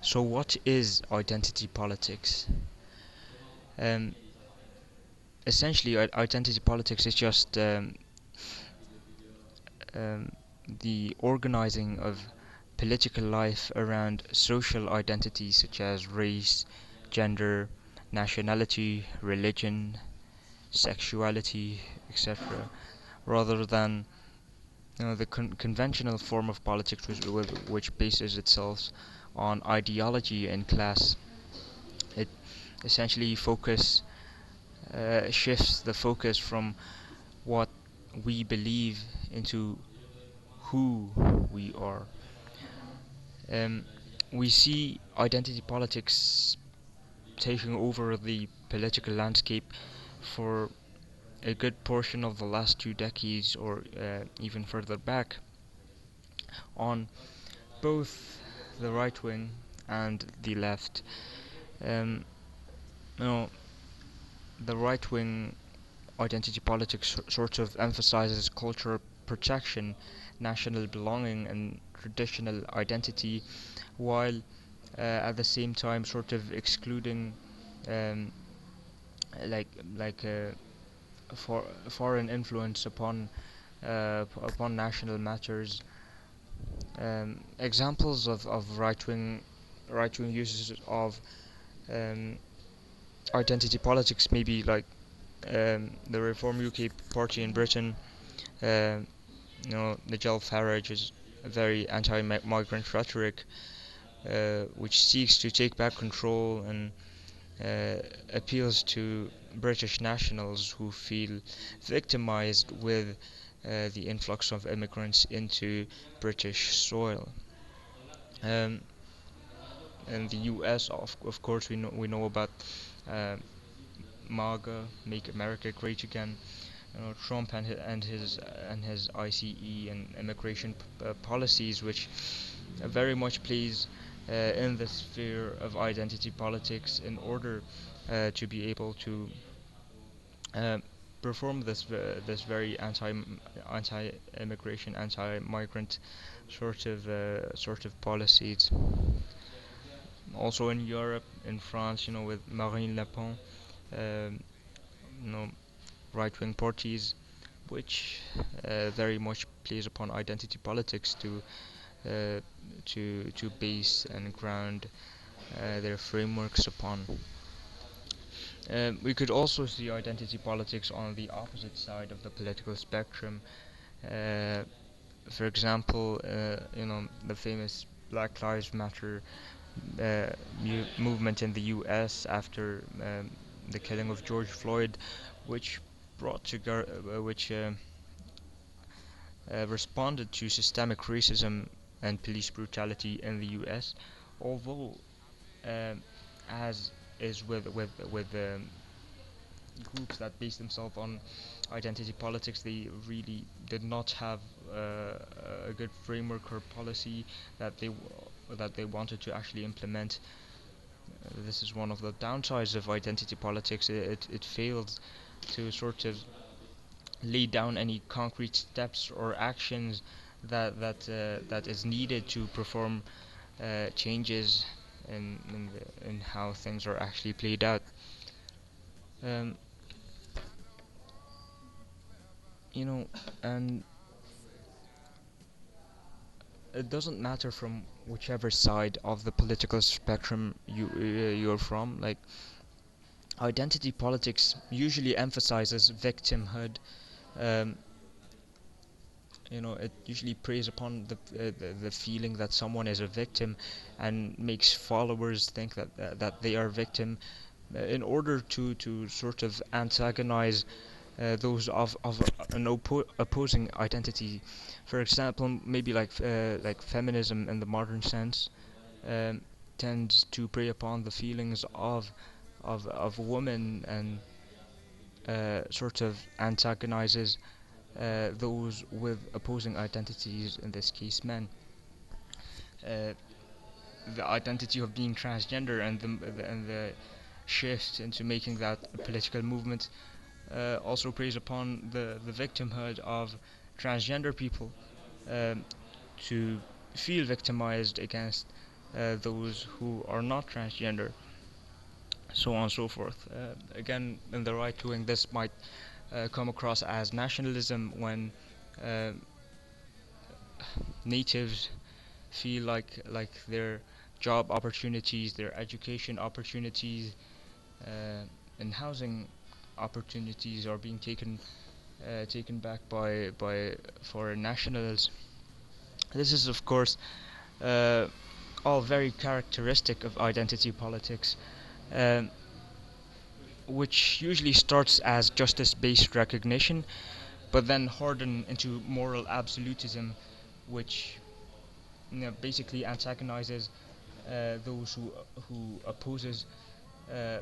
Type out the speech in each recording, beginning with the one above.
So, what is identity politics? Um, Essentially, identity politics is just um, the organizing of political life around social identities such as race, gender, nationality, religion, sexuality, etc., rather than the conventional form of politics which bases itself on ideology and class. It essentially shifts the focus from what we believe into who we are. Um, we see identity politics taking over the political landscape for a good portion of the last 2 decades, or even further back, on both the right wing and the left. Um, you know, the right wing identity politics sort of emphasizes cultural protection, national belonging, and traditional identity, while at the same time sort of excluding um, like like for foreign influence upon national matters. Examples of right wing uses of um, identity politics may be like the Reform UK party in Britain. Um Nigel Farage is a very anti-migrant rhetoric, which seeks to take back control and appeals to British nationals who feel victimized with the influx of immigrants into British soil. Um, in the U.S., of course, we know about uh, MAGA, Make America Great Again. Trump and his ICE and immigration policies, which very much plays in the sphere of identity politics in order to be able to uh, perform this very anti-immigration, anti-migrant sort of policies. Also in Europe, in France, with Marine Le Pen, um, you know, right-wing parties, which very much plays upon identity politics uh, to base and ground their frameworks upon. We could also see identity politics on the opposite side of the political spectrum. Uh, for example, the famous Black Lives Matter movement in the U.S. after the killing of George Floyd, which responded to systemic racism and police brutality in the U.S. Although, um, as is with groups that base themselves on identity politics, they really did not have a good framework or policy that they wanted to actually implement. This is one of the downsides of identity politics. It failed to sort of lay down any concrete steps or actions that is needed to perform changes in how things are actually played out. Um, you know, and it doesn't matter from whichever side of the political spectrum you're from. Like, identity politics usually emphasizes victimhood. Um, it usually preys upon the feeling that someone is a victim, and makes followers think that they are victim, in order to sort of antagonize those of an opposing identity. For example, maybe like feminism in the modern sense um, tends to prey upon the feelings of women, and sort of antagonizes those with opposing identities, in this case men. Uh, the identity of being transgender, and the shift into making that a political movement also preys upon the victimhood of transgender people, um, to feel victimized against those who are not transgender, so on and so forth. Again, in the right wing, this might come across as nationalism when uh, natives feel like their job opportunities, their education opportunities, uh, and housing opportunities are being taken back by foreign nationals. This is, of course, uh, all very characteristic of identity politics, um, which usually starts as justice-based recognition, but then harden into moral absolutism, which basically antagonizes those who opposes uh,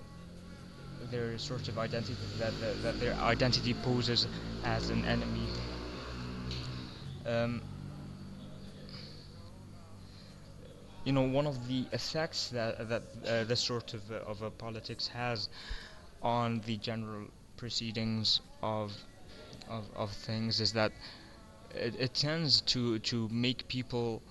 their sort of identity, that their identity poses as an enemy. Um, one of the effects that this sort of a politics has on the general proceedings of things is that it tends to make people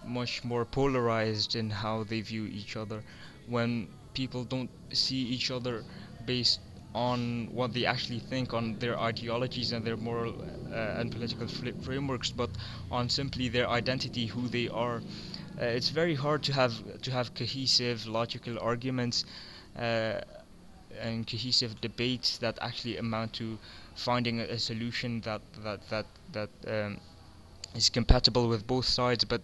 much more polarized in how they view each other. When people don't see each other based on what they actually think, on their ideologies and their moral and political frameworks, but on simply their identity, who they are. It's very hard to have cohesive, logical arguments uh, and cohesive debates that actually amount to finding a solution that is compatible with both sides. But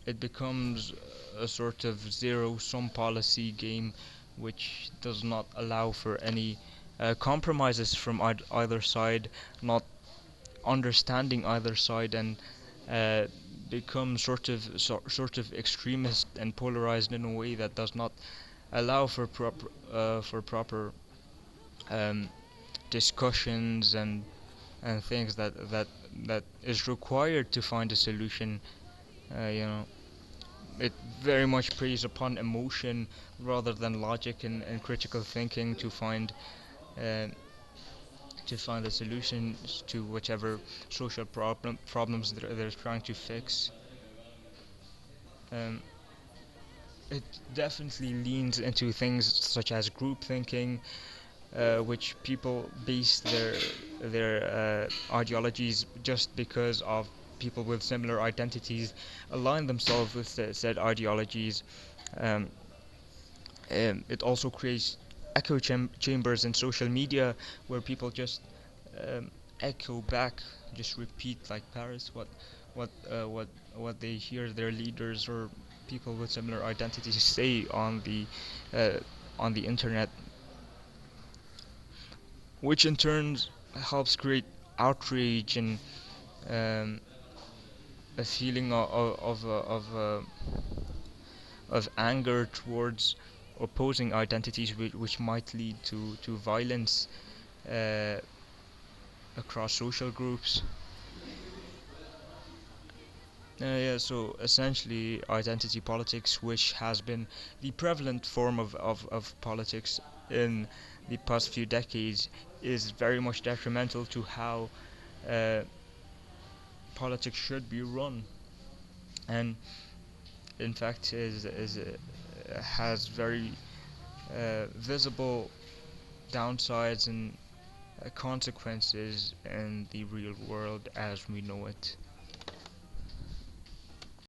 it becomes a sort of zero-sum policy game, which does not allow for any compromises from either side, not understanding either side, and uh, become sort of extremist and polarized in a way that does not allow for proper um, discussions and things that is required to find a solution. Uh, you know, it very much preys upon emotion rather than logic and critical thinking uh, to find the solutions to whichever social problems they're trying to fix. Um, it definitely leans into things such as group thinking, which people base their ideologies just because of people with similar identities align themselves with said ideologies. Um, it also creates echo chambers in social media where people just echo back, just repeat like Paris what uh, what what they hear their leaders or people with similar identities say uh, on the internet, which in turn helps create outrage and um, a feeling of anger towards opposing identities, which might lead to violence uh, across social groups. Yeah, so essentially, identity politics, which has been the prevalent form of politics in the past few decades, is very much detrimental to how uh, politics should be run, and in fact has very visible downsides and consequences in the real world as we know it.